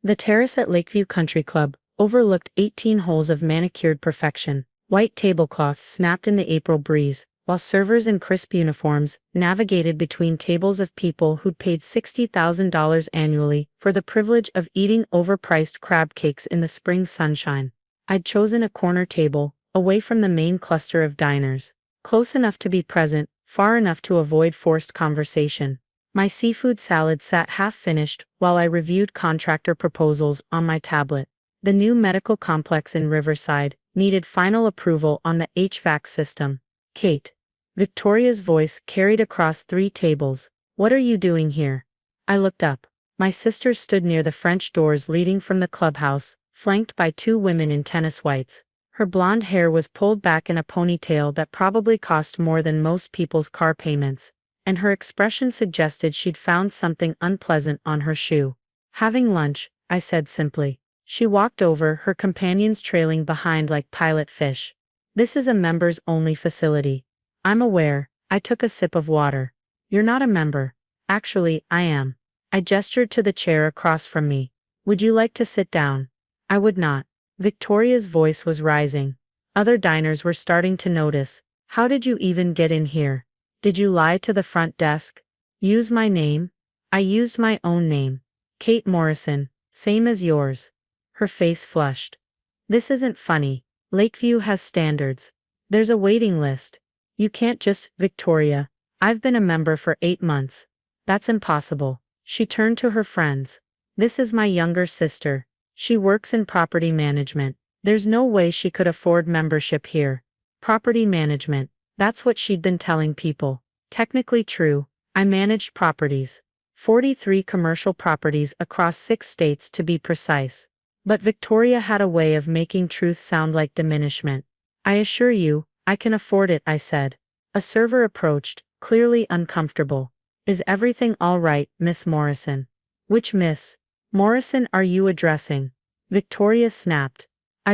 The terrace at Lakeview Country Club overlooked 18 holes of manicured perfection. White tablecloths snapped in the April breeze, while servers in crisp uniforms navigated between tables of people who'd paid $60,000 annually for the privilege of eating overpriced crab cakes in the spring sunshine. I'd chosen a corner table, away from the main cluster of diners, close enough to be present, far enough to avoid forced conversation. My seafood salad sat half-finished while I reviewed contractor proposals on my tablet. The new medical complex in Riverside needed final approval on the HVAC system. Kate. Victoria's voice carried across 3 tables. What are you doing here? I looked up. My sister stood near the French doors leading from the clubhouse, flanked by 2 women in tennis whites. Her blonde hair was pulled back in a ponytail that probably cost more than most people's car payments, and her expression suggested she'd found something unpleasant on her shoe. Having lunch, I said simply. She walked over, her companions trailing behind like pilot fish. This is a members-only facility. I'm aware. I took a sip of water. You're not a member. Actually, I am. I gestured to the chair across from me. Would you like to sit down? I would not. Victoria's voice was rising. Other diners were starting to notice. How did you even get in here? Did you lie to the front desk? Use my name? I used my own name. Kate Morrison, same as yours. Her face flushed. This isn't funny. Lakeview has standards. There's a waiting list. You can't just, Victoria. I've been a member for 8 months. That's impossible. She turned to her friends. This is my younger sister. She works in property management. There's no way she could afford membership here. Property management. That's what she'd been telling people. Technically true. I managed properties. 43 commercial properties across 6 states to be precise. But Victoria had a way of making truth sound like diminishment. I assure you, I can afford it, I said. A server approached, clearly uncomfortable. Is everything all right, Miss Morrison? Which Miss Morrison are you addressing? Victoria snapped.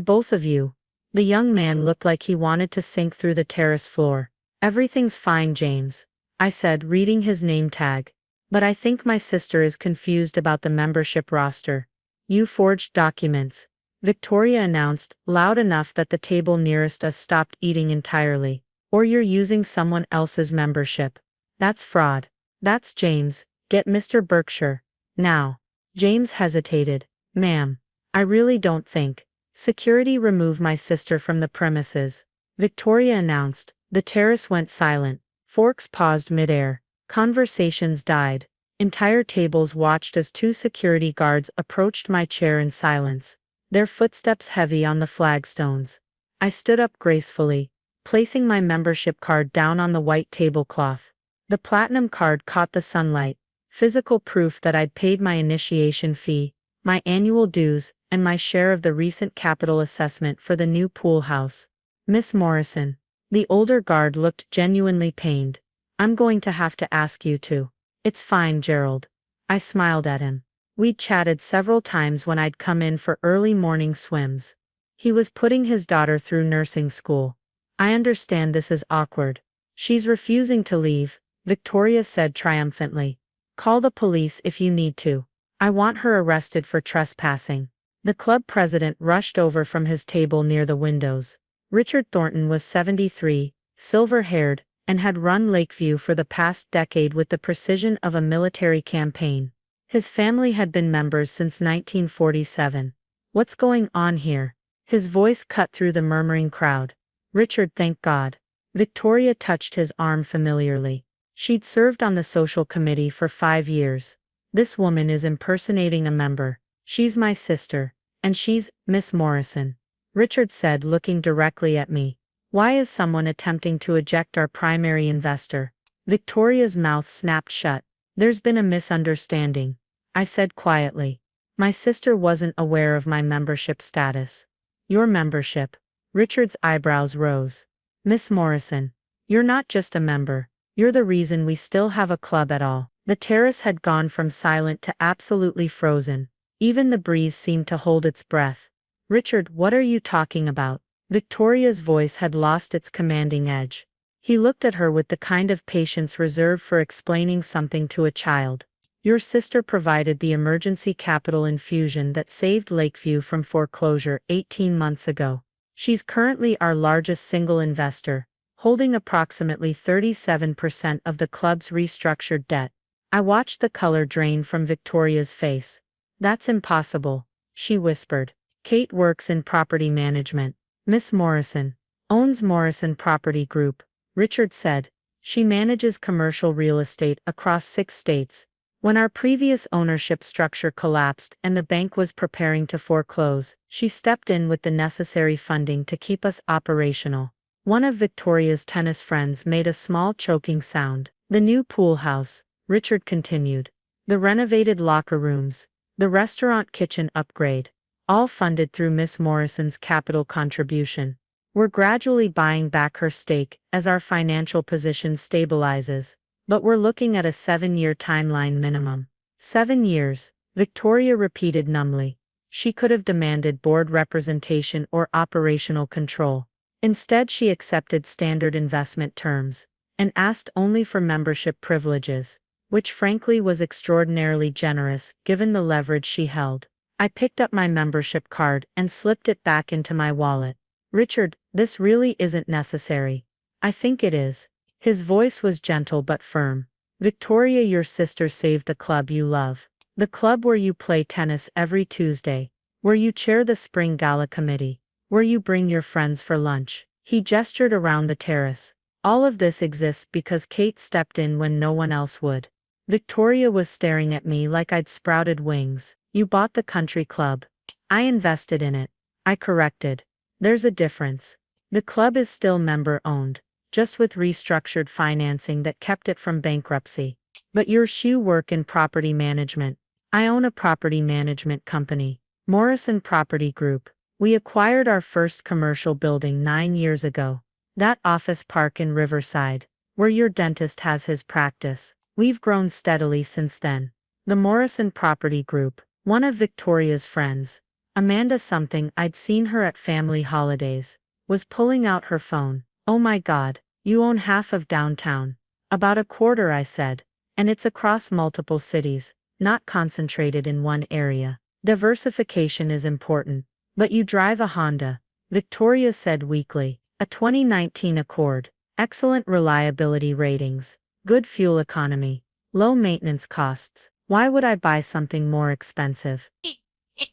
Both of you. The young man looked like he wanted to sink through the terrace floor. Everything's fine, James, I said, reading his name tag. But I think my sister is confused about the membership roster. You forged documents, Victoria announced, loud enough that the table nearest us stopped eating entirely. Or you're using someone else's membership. That's fraud. That's James. Get Mr. Berkshire. Now. James hesitated. Ma'am. I really don't think. Security remove my sister from the premises. Victoria announced. The terrace went silent. Forks paused midair. Conversations died. Entire tables watched as 2 security guards approached my chair in silence, their footsteps heavy on the flagstones. I stood up gracefully, placing my membership card down on the white tablecloth. The platinum card caught the sunlight, physical proof that I'd paid my initiation fee, my annual dues, and my share of the recent capital assessment for the new pool house. Miss Morrison. The older guard looked genuinely pained. I'm going to have to ask you to. It's fine, Gerald. I smiled at him. We'd chatted several times when I'd come in for early morning swims. He was putting his daughter through nursing school. I understand this is awkward. She's refusing to leave, Victoria said triumphantly. Call the police if you need to. I want her arrested for trespassing. The club president rushed over from his table near the windows. Richard Thornton was 73, silver-haired, and had run Lakeview for the past decade with the precision of a military campaign. His family had been members since 1947. What's going on here? His voice cut through the murmuring crowd. Richard, thank God. Victoria touched his arm familiarly. She'd served on the social committee for 5 years. This woman is impersonating a member. She's my sister. And she's Miss Morrison. Richard said, looking directly at me. Why is someone attempting to eject our primary investor? Victoria's mouth snapped shut. There's been a misunderstanding, I said quietly. My sister wasn't aware of my membership status. Your membership? Richard's eyebrows rose. Miss Morrison, you're not just a member. You're the reason we still have a club at all. The terrace had gone from silent to absolutely frozen. Even the breeze seemed to hold its breath. Richard, what are you talking about? Victoria's voice had lost its commanding edge. He looked at her with the kind of patience reserved for explaining something to a child. Your sister provided the emergency capital infusion that saved Lakeview from foreclosure 18 months ago. She's currently our largest single investor, holding approximately 37% of the club's restructured debt. I watched the color drain from Victoria's face. That's impossible, she whispered. Kate works in property management. Miss Morrison owns Morrison Property Group, Richard said. She manages commercial real estate across 6 states. When our previous ownership structure collapsed and the bank was preparing to foreclose, she stepped in with the necessary funding to keep us operational. One of Victoria's tennis friends made a small choking sound. The new pool house, Richard continued. The renovated locker rooms, the restaurant kitchen upgrade, all funded through Miss Morrison's capital contribution. We're gradually buying back her stake as our financial position stabilizes. But we're looking at a 7-year timeline minimum. 7 years, Victoria repeated numbly. She could have demanded board representation or operational control. Instead, she accepted standard investment terms and asked only for membership privileges, which frankly was extraordinarily generous given the leverage she held. I picked up my membership card and slipped it back into my wallet. Richard, this really isn't necessary. I think it is. His voice was gentle but firm. Victoria, your sister saved the club you love. The club where you play tennis every Tuesday. Where you chair the spring gala committee. Where you bring your friends for lunch. He gestured around the terrace. All of this exists because Kate stepped in when no one else would. Victoria was staring at me like I'd sprouted wings. You bought the country club. I invested in it. I corrected. There's a difference. The club is still member-owned, just with restructured financing that kept it from bankruptcy. But you work in property management. I own a property management company, Morrison Property Group. We acquired our first commercial building 9 years ago. That office park in Riverside, where your dentist has his practice. We've grown steadily since then. The Morrison Property Group, one of Victoria's friends, Amanda something, I'd seen her at family holidays, was pulling out her phone. Oh my God, you own half of downtown. About a quarter, I said. And it's across multiple cities, not concentrated in one area. Diversification is important. But you drive a Honda, Victoria said weakly. A 2019 Accord. Excellent reliability ratings. Good fuel economy. Low maintenance costs. Why would I buy something more expensive?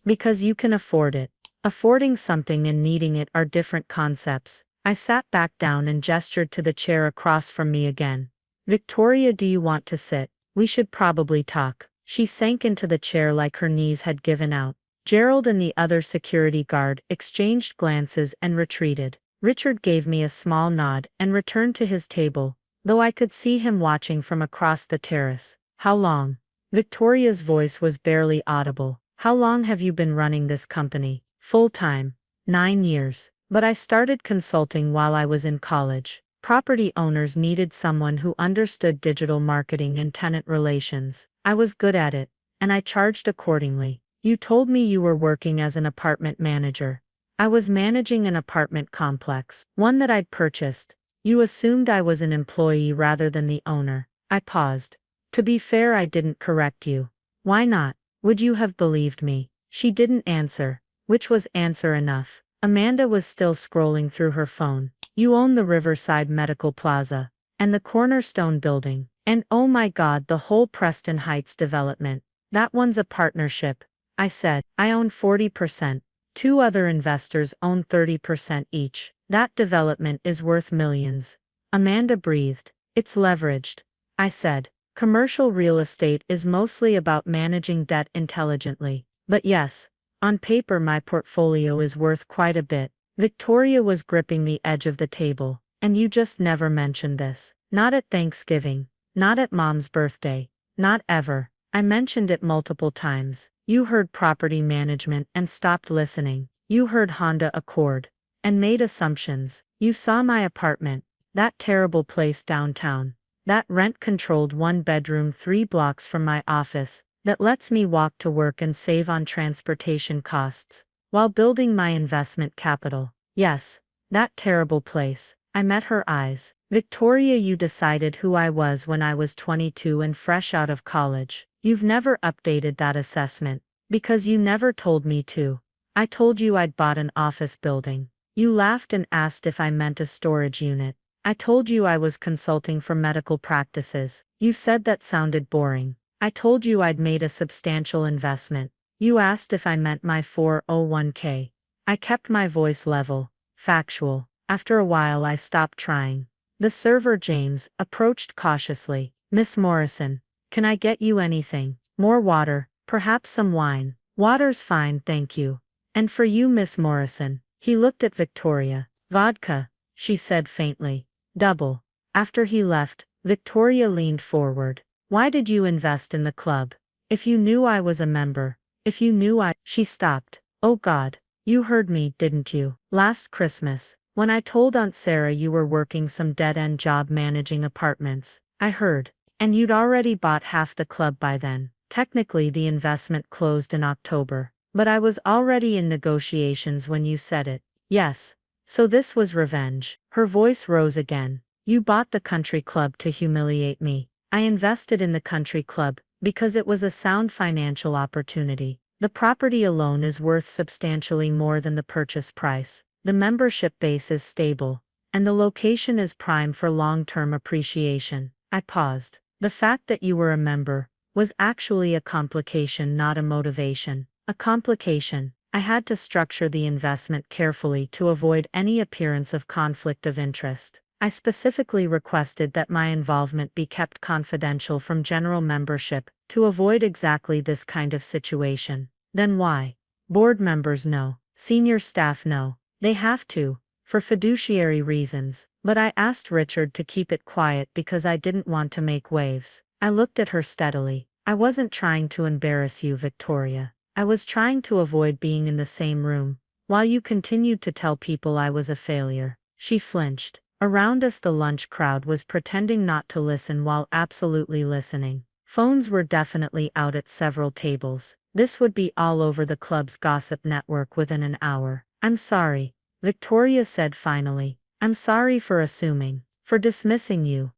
Because you can afford it. Affording something and needing it are different concepts. I sat back down and gestured to the chair across from me again. Victoria, do you want to sit? We should probably talk. She sank into the chair like her knees had given out. Gerald and the other security guard exchanged glances and retreated. Richard gave me a small nod and returned to his table, though I could see him watching from across the terrace. How long? Victoria's voice was barely audible. How long have you been running this company? Full-time. 9 years. But I started consulting while I was in college. Property owners needed someone who understood digital marketing and tenant relations. I was good at it, and I charged accordingly. You told me you were working as an apartment manager. I was managing an apartment complex, one that I'd purchased. You assumed I was an employee rather than the owner. I paused. To be fair, I didn't correct you. Why not? Would you have believed me? She didn't answer, which was answer enough. Amanda was still scrolling through her phone. You own the Riverside Medical Plaza, and the Cornerstone Building, and oh my God, the whole Preston Heights development. That one's a partnership. I said, I own 40%. 2 other investors own 30% each. That development is worth millions. Amanda breathed. It's leveraged. I said, commercial real estate is mostly about managing debt intelligently. But yes, on paper my portfolio is worth quite a bit. Victoria was gripping the edge of the table. And you just never mentioned this. Not at Thanksgiving. Not at Mom's birthday. Not ever. I mentioned it multiple times. You heard property management and stopped listening. You heard Honda Accord and made assumptions. You saw my apartment, that terrible place downtown, that rent-controlled 1-bedroom 3 blocks from my office that lets me walk to work and save on transportation costs while building my investment capital. Yes, that terrible place. I met her eyes. Victoria, you decided who I was when I was 22 and fresh out of college. You've never updated that assessment. Because you never told me to. I told you I'd bought an office building. You laughed and asked if I meant a storage unit. I told you I was consulting for medical practices. You said that sounded boring. I told you I'd made a substantial investment. You asked if I meant my 401k. I kept my voice level, factual. After a while I stopped trying. The server James approached cautiously. Miss Morrison, can I get you anything? More water, perhaps some wine. Water's fine, thank you. And for you, Miss Morrison. He looked at Victoria. Vodka, she said faintly. Double. After he left, Victoria leaned forward. Why did you invest in the club? If you knew I was a member. If you knew She stopped. Oh God. You heard me, didn't you? Last Christmas, when I told Aunt Sarah you were working some dead-end job managing apartments. I heard. And you'd already bought half the club by then. Technically the investment closed in October. But I was already in negotiations when you said it. Yes. So this was revenge. Her voice rose again. You bought the country club to humiliate me. I invested in the country club because it was a sound financial opportunity. The property alone is worth substantially more than the purchase price. The membership base is stable, and the location is prime for long-term appreciation. I paused. The fact that you were a member was actually a complication, not a motivation. A complication. I had to structure the investment carefully to avoid any appearance of conflict of interest. I specifically requested that my involvement be kept confidential from general membership to avoid exactly this kind of situation. Then why? Board members know. Senior staff know. They have to, for fiduciary reasons. But I asked Richard to keep it quiet because I didn't want to make waves. I looked at her steadily. I wasn't trying to embarrass you, Victoria. I was trying to avoid being in the same room, while you continued to tell people I was a failure. She flinched. Around us the lunch crowd was pretending not to listen while absolutely listening. Phones were definitely out at several tables. This would be all over the club's gossip network within an hour. I'm sorry, Victoria said finally. I'm sorry for assuming, for dismissing you,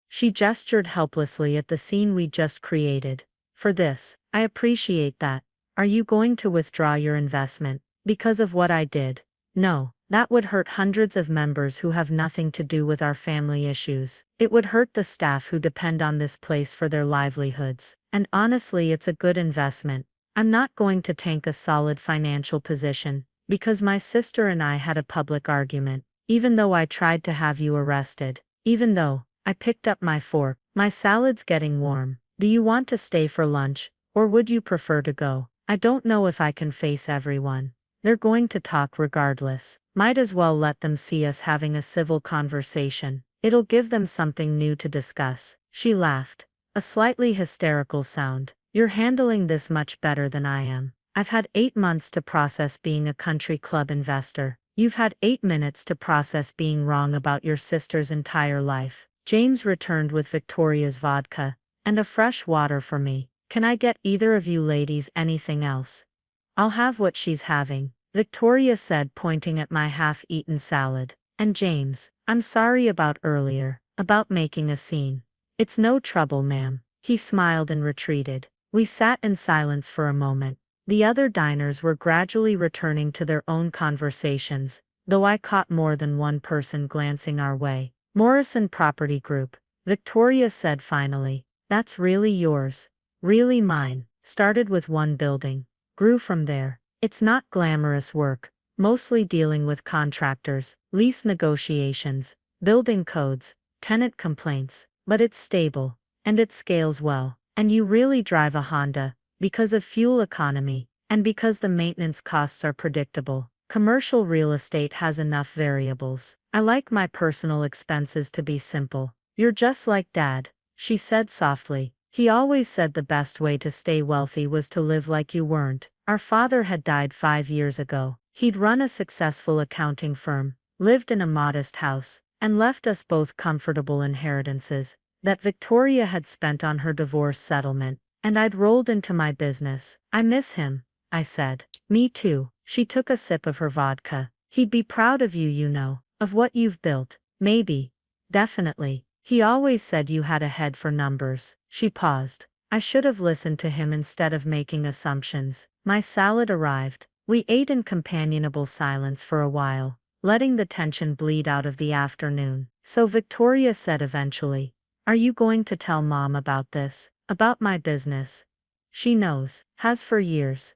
She gestured helplessly at the scene we just created. For this, I appreciate that. Are you going to withdraw your investment because of what I did? No, that would hurt hundreds of members who have nothing to do with our family issues. It would hurt the staff who depend on this place for their livelihoods. And honestly, it's a good investment. I'm not going to tank a solid financial position because my sister and I had a public argument. Even though I tried to have you arrested. Even though I picked up my fork. My salad's getting warm. Do you want to stay for lunch, or would you prefer to go? I don't know if I can face everyone. They're going to talk regardless. Might as well let them see us having a civil conversation. It'll give them something new to discuss. She laughed. A slightly hysterical sound. You're handling this much better than I am. I've had 8 months to process being a country club investor. You've had 8 minutes to process being wrong about your sister's entire life. James returned with Victoria's vodka and a fresh water for me. Can I get either of you ladies anything else? I'll have what she's having, Victoria said, pointing at my half-eaten salad. And James, I'm sorry about earlier, about making a scene. It's no trouble, ma'am. He smiled and retreated. We sat in silence for a moment. The other diners were gradually returning to their own conversations, though I caught more than one person glancing our way. Morrison Property Group, Victoria said finally. That's really yours. Really mine. Started with one building. Grew from there. It's not glamorous work, mostly dealing with contractors, lease negotiations, building codes, tenant complaints, but it's stable, and it scales well. And you really drive a Honda, because of fuel economy, and because the maintenance costs are predictable. Commercial real estate has enough variables. I like my personal expenses to be simple. You're just like Dad, she said softly. He always said the best way to stay wealthy was to live like you weren't. Our father had died 5 years ago. He'd run a successful accounting firm, lived in a modest house, and left us both comfortable inheritances that Victoria had spent on her divorce settlement, and I'd rolled into my business. I miss him, I said. Me too. She took a sip of her vodka. He'd be proud of you, you know, of what you've built. Maybe. Definitely. He always said you had a head for numbers. She paused. I should have listened to him instead of making assumptions. My salad arrived. We ate in companionable silence for a while, letting the tension bleed out of the afternoon. So Victoria said eventually, "Are you going to tell Mom about this? About my business?" "She knows. Has for years."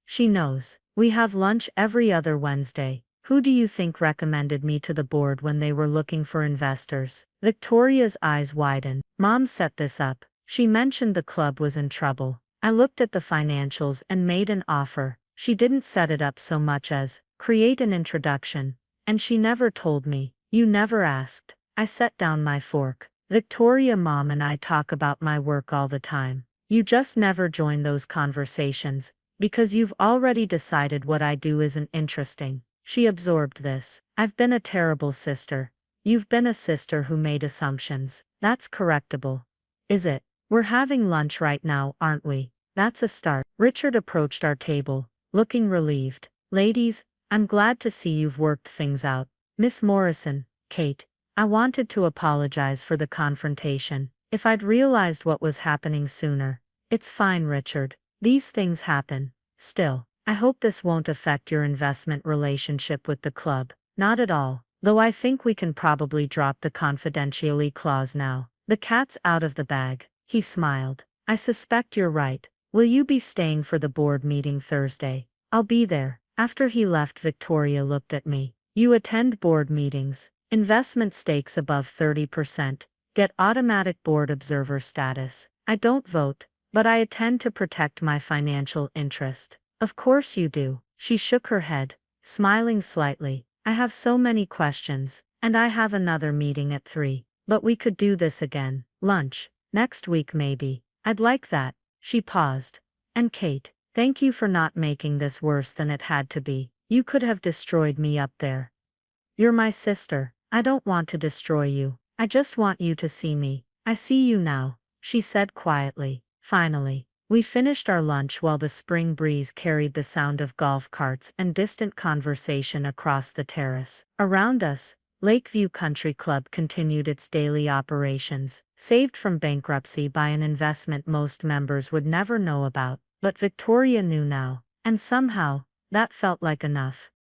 "She knows. We have lunch every other Wednesday. Who do you think recommended me to the board when they were looking for investors?" Victoria's eyes widened. "Mom set this up. She mentioned the club was in trouble. I looked at the financials and made an offer. She didn't set it up so much as create an introduction. And she never told me. You never asked." I set down my fork. "Victoria, Mom and I talk about my work all the time. You just never join those conversations, because you've already decided what I do isn't interesting." She absorbed this. "I've been a terrible sister. You've been a sister who made assumptions. That's correctable. Is it? We're having lunch right now, aren't we? That's a start." Richard approached our table, looking relieved. "Ladies, I'm glad to see you've worked things out. Miss Morrison, Kate, I wanted to apologize for the confrontation. If I'd realized what was happening sooner." "It's fine, Richard. These things happen. Still, I hope this won't affect your investment relationship with the club." "Not at all, though I think we can probably drop the confidentiality clause now. The cat's out of the bag." He smiled. "I suspect you're right. Will you be staying for the board meeting Thursday?" "I'll be there." After he left, Victoria looked at me. "You attend board meetings. Investment stakes above 30%. Get automatic board observer status." "I don't vote, but I attend to protect my financial interest." "Of course you do." She shook her head, smiling slightly. "I have so many questions, and I have another meeting at 3. But we could do this again. Lunch. Next week maybe." "I'd like that." She paused. "And Kate, thank you for not making this worse than it had to be. You could have destroyed me up there." "You're my sister. I don't want to destroy you. I just want you to see me." "I see you now," she said quietly. Finally, we finished our lunch while the spring breeze carried the sound of golf carts and distant conversation across the terrace. Around us, Lakeview Country Club continued its daily operations, saved from bankruptcy by an investment most members would never know about. But Victoria knew now, and somehow, that felt like enough.